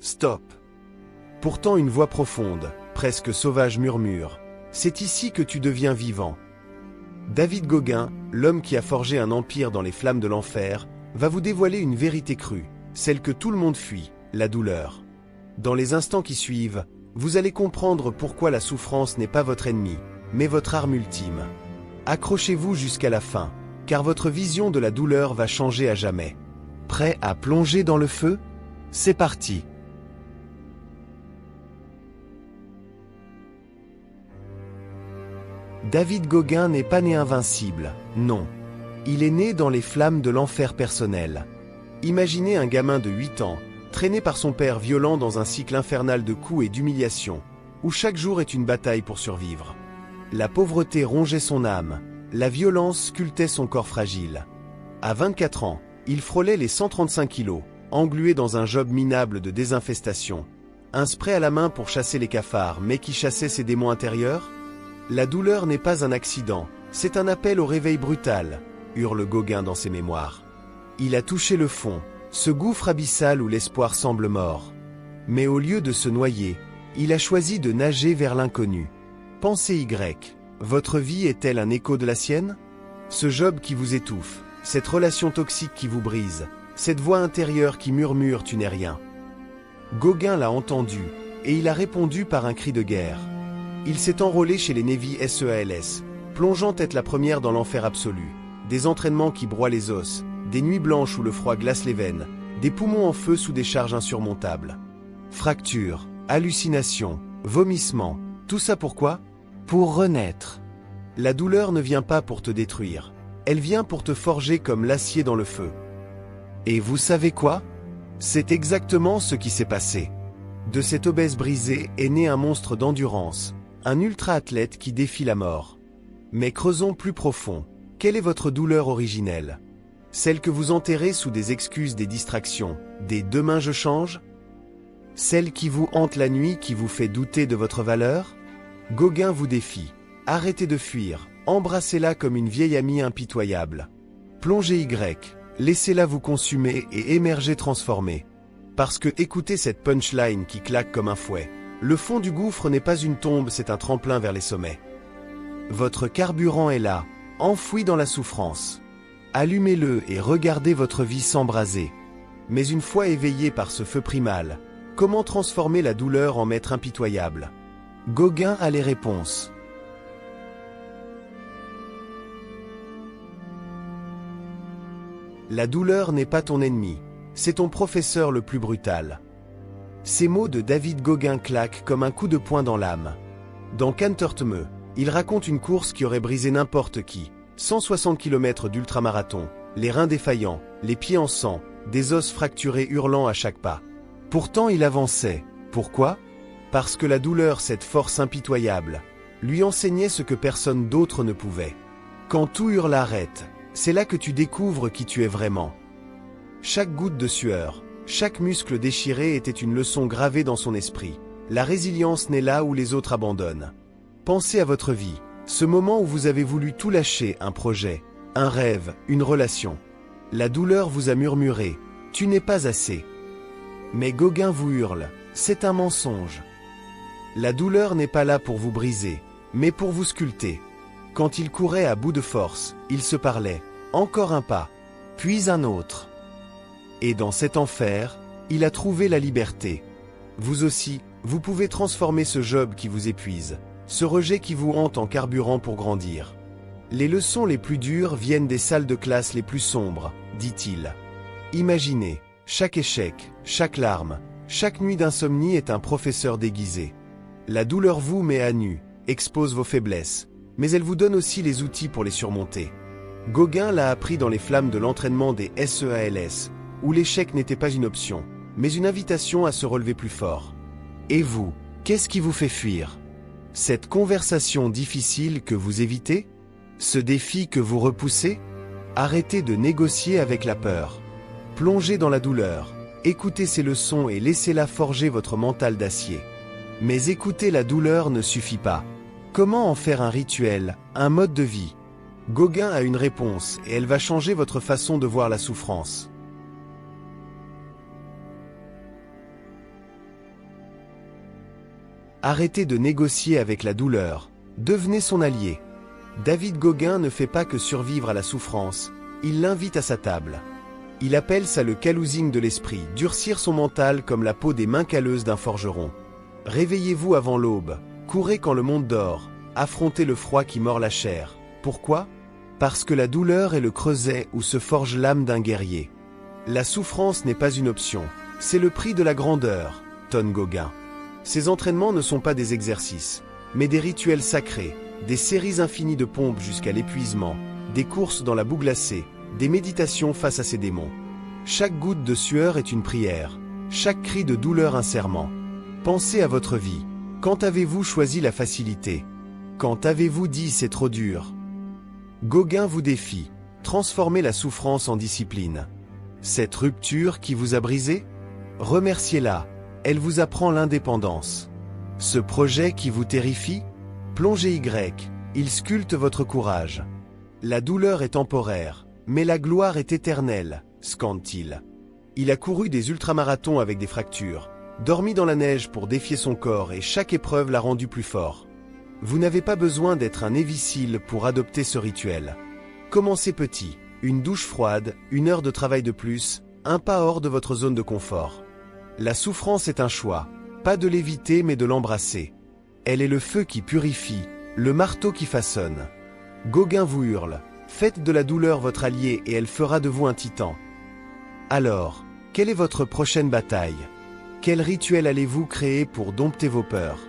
Stop. Pourtant une voix profonde, presque sauvage murmure. C'est ici que tu deviens vivant. David Gauguin, l'homme qui a forgé un empire dans les flammes de l'enfer, va vous dévoiler une vérité crue, celle que tout le monde fuit, la douleur. Dans les instants qui suivent, vous allez comprendre pourquoi la souffrance n'est pas votre ennemi, mais votre arme ultime. Accrochez-vous jusqu'à la fin, car votre vision de la douleur va changer à jamais. Prêt à plonger dans le feu? C'est parti! David Gauguin n'est pas né invincible, non. Il est né dans les flammes de l'enfer personnel. Imaginez un gamin de 8 ans, traîné par son père violent dans un cycle infernal de coups et d'humiliations, où chaque jour est une bataille pour survivre. La pauvreté rongeait son âme, la violence sculptait son corps fragile. À 24 ans, il frôlait les 135 kilos, englué dans un job minable de désinfestation. Un spray à la main pour chasser les cafards, mais qui chassait ses démons intérieurs? La douleur n'est pas un accident, c'est un appel au réveil brutal, hurle Gauguin dans ses mémoires. Il a touché le fond, ce gouffre abyssal où l'espoir semble mort. Mais au lieu de se noyer, il a choisi de nager vers l'inconnu. Pensez Y, votre vie est-elle un écho de la sienne? Ce job qui vous étouffe, cette relation toxique qui vous brise, cette voix intérieure qui murmure « tu n'es rien ». Gauguin l'a entendu, et il a répondu par un cri de guerre. Il s'est enrôlé chez les Navy SEALS, plongeant tête la première dans l'enfer absolu. Des entraînements qui broient les os, des nuits blanches où le froid glace les veines, des poumons en feu sous des charges insurmontables. Fractures, hallucinations, vomissements, tout ça pourquoi? Pour renaître. La douleur ne vient pas pour te détruire, elle vient pour te forger comme l'acier dans le feu. Et vous savez quoi? C'est exactement ce qui s'est passé. De cette obèse brisée est né un monstre d'endurance, un ultra-athlète qui défie la mort. Mais creusons plus profond. Quelle est votre douleur originelle? Celle que vous enterrez sous des excuses, des distractions, des « demain je change » Celle qui vous hante la nuit, qui vous fait douter de votre valeur? Gauguin vous défie. Arrêtez de fuir, embrassez-la comme une vieille amie impitoyable. Plongez Y, laissez-la vous consumer et émerger transformée. Parce que écoutez cette punchline qui claque comme un fouet. Le fond du gouffre n'est pas une tombe, c'est un tremplin vers les sommets. Votre carburant est là, enfoui dans la souffrance. Allumez-le et regardez votre vie s'embraser. Mais une fois éveillé par ce feu primal, comment transformer la douleur en maître impitoyable? Gauguin a les réponses. La douleur n'est pas ton ennemi, c'est ton professeur le plus brutal. Ces mots de David Gauguin claquent comme un coup de poing dans l'âme. Dans Canterteme, il raconte une course qui aurait brisé n'importe qui. 160 km d'ultramarathon, les reins défaillants, les pieds en sang, des os fracturés hurlant à chaque pas. Pourtant il avançait. Pourquoi? Parce que la douleur, cette force impitoyable, lui enseignait ce que personne d'autre ne pouvait. Quand tout hurle arrête, c'est là que tu découvres qui tu es vraiment. Chaque goutte de sueur, chaque muscle déchiré était une leçon gravée dans son esprit. La résilience naît là où les autres abandonnent. Pensez à votre vie, ce moment où vous avez voulu tout lâcher, un projet, un rêve, une relation. La douleur vous a murmuré, tu n'es pas assez. Mais Gauguin vous hurle, c'est un mensonge. La douleur n'est pas là pour vous briser, mais pour vous sculpter. Quand il courait à bout de force, il se parlait, encore un pas, puis un autre. Et dans cet enfer, il a trouvé la liberté. Vous aussi, vous pouvez transformer ce job qui vous épuise, ce rejet qui vous hante en carburant pour grandir. Les leçons les plus dures viennent des salles de classe les plus sombres, dit-il. Imaginez, chaque échec, chaque larme, chaque nuit d'insomnie est un professeur déguisé. La douleur vous met à nu, expose vos faiblesses, mais elle vous donne aussi les outils pour les surmonter. Gauguin l'a appris dans les flammes de l'entraînement des SEALS, où l'échec n'était pas une option, mais une invitation à se relever plus fort. Et vous, qu'est-ce qui vous fait fuir? Cette conversation difficile que vous évitez? Ce défi que vous repoussez? Arrêtez de négocier avec la peur. Plongez dans la douleur, écoutez ces leçons et laissez-la forger votre mental d'acier. Mais écouter la douleur ne suffit pas. Comment en faire un rituel, un mode de vie? Gauguin a une réponse et elle va changer votre façon de voir la souffrance. Arrêtez de négocier avec la douleur. Devenez son allié. David Gauguin ne fait pas que survivre à la souffrance, il l'invite à sa table. Il appelle ça le calousing de l'esprit, durcir son mental comme la peau des mains calleuses d'un forgeron. Réveillez-vous avant l'aube, courez quand le monde dort, affrontez le froid qui mord la chair. Pourquoi? Parce que la douleur est le creuset où se forge l'âme d'un guerrier. La souffrance n'est pas une option, c'est le prix de la grandeur, tonne Gauguin. Ces entraînements ne sont pas des exercices, mais des rituels sacrés, des séries infinies de pompes jusqu'à l'épuisement, des courses dans la boue glacée, des méditations face à ses démons. Chaque goutte de sueur est une prière, chaque cri de douleur un serment. Pensez à votre vie. Quand avez-vous choisi la facilité? Quand avez-vous dit c'est trop dur? Gauguin vous défie, transformez la souffrance en discipline. Cette rupture qui vous a brisé? Remerciez-la, elle vous apprend l'indépendance. Ce projet qui vous terrifie? Plongez Y, il sculpte votre courage. La douleur est temporaire, mais la gloire est éternelle, scande-t-il. Il a couru des ultramarathons avec des fractures, dormi dans la neige pour défier son corps et chaque épreuve l'a rendu plus fort. Vous n'avez pas besoin d'être un évicile pour adopter ce rituel. Commencez petit, une douche froide, 1 heure de travail de plus, un pas hors de votre zone de confort. La souffrance est un choix, pas de l'éviter mais de l'embrasser. Elle est le feu qui purifie, le marteau qui façonne. Gauguin vous hurle, faites de la douleur votre allié et elle fera de vous un titan. Alors, quelle est votre prochaine bataille? Quel rituel allez-vous créer pour dompter vos peurs?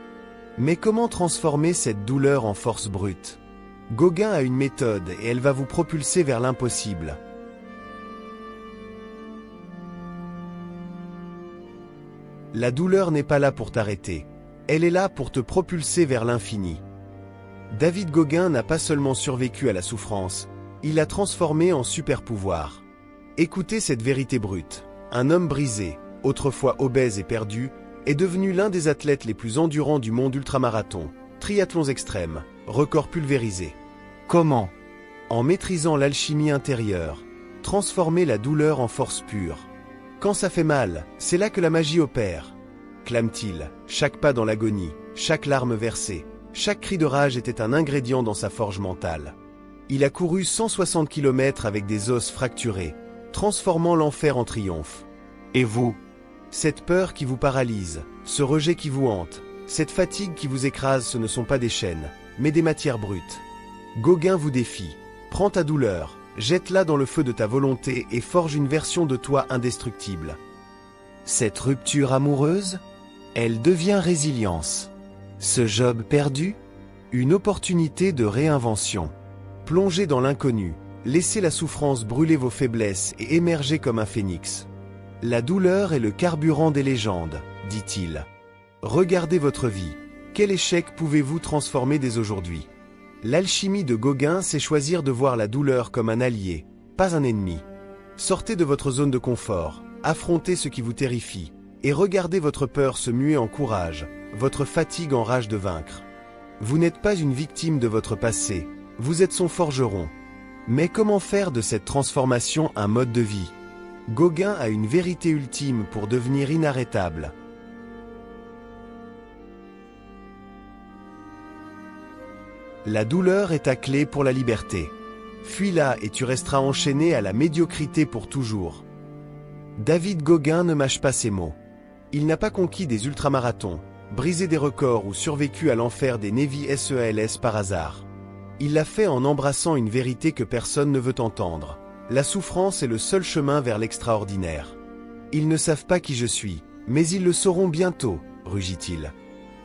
Mais comment transformer cette douleur en force brute? Gauguin a une méthode et elle va vous propulser vers l'impossible. La douleur n'est pas là pour t'arrêter. Elle est là pour te propulser vers l'infini. David Gauguin n'a pas seulement survécu à la souffrance, il l'a transformée en super pouvoir. Écoutez cette vérité brute. Un homme brisé, autrefois obèse et perdu, est devenu l'un des athlètes les plus endurants du monde ultramarathon, triathlons extrêmes, records pulvérisés. Comment? En maîtrisant l'alchimie intérieure, transformer la douleur en force pure. Quand ça fait mal, c'est là que la magie opère. Clame-t-il, chaque pas dans l'agonie, chaque larme versée, chaque cri de rage était un ingrédient dans sa forge mentale. Il a couru 160 km avec des os fracturés, transformant l'enfer en triomphe. Et vous? Cette peur qui vous paralyse, ce rejet qui vous hante, cette fatigue qui vous écrase, ce ne sont pas des chaînes, mais des matières brutes. Gauguin vous défie. Prends ta douleur, jette-la dans le feu de ta volonté et forge une version de toi indestructible. Cette rupture amoureuse? Elle devient résilience. Ce job perdu? Une opportunité de réinvention. Plongez dans l'inconnu, laissez la souffrance brûler vos faiblesses et émerger comme un phénix. La douleur est le carburant des légendes, dit-il. Regardez votre vie. Quel échec pouvez-vous transformer dès aujourd'hui? L'alchimie de Gauguin, c'est choisir de voir la douleur comme un allié, pas un ennemi. Sortez de votre zone de confort, affrontez ce qui vous terrifie, et regardez votre peur se muer en courage, votre fatigue en rage de vaincre. Vous n'êtes pas une victime de votre passé, vous êtes son forgeron. Mais comment faire de cette transformation un mode de vie? Gauguin a une vérité ultime pour devenir inarrêtable. La douleur est ta clé pour la liberté. Fuis-la et tu resteras enchaîné à la médiocrité pour toujours. David Gauguin ne mâche pas ses mots. Il n'a pas conquis des ultramarathons, brisé des records ou survécu à l'enfer des Navy SEALs par hasard. Il l'a fait en embrassant une vérité que personne ne veut entendre. La souffrance est le seul chemin vers l'extraordinaire. Ils ne savent pas qui je suis, mais ils le sauront bientôt, rugit-il.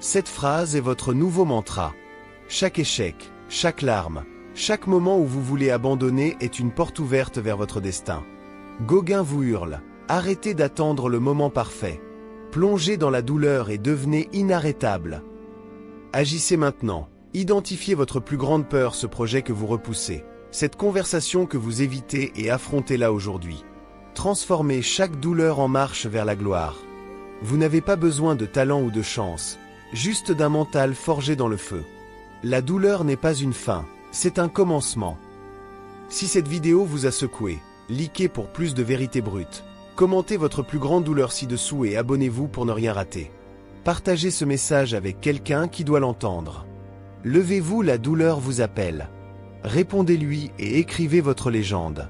Cette phrase est votre nouveau mantra. Chaque échec, chaque larme, chaque moment où vous voulez abandonner est une porte ouverte vers votre destin. Gauguin vous hurle, arrêtez d'attendre le moment parfait. Plongez dans la douleur et devenez inarrêtable. Agissez maintenant, identifiez votre plus grande peur, ce projet que vous repoussez, cette conversation que vous évitez et affrontez-la aujourd'hui. Transformez chaque douleur en marche vers la gloire. Vous n'avez pas besoin de talent ou de chance, juste d'un mental forgé dans le feu. La douleur n'est pas une fin, c'est un commencement. Si cette vidéo vous a secoué, likez pour plus de vérité brute. Commentez votre plus grande douleur ci-dessous et abonnez-vous pour ne rien rater. Partagez ce message avec quelqu'un qui doit l'entendre. Levez-vous, la douleur vous appelle. Répondez-lui et écrivez votre légende.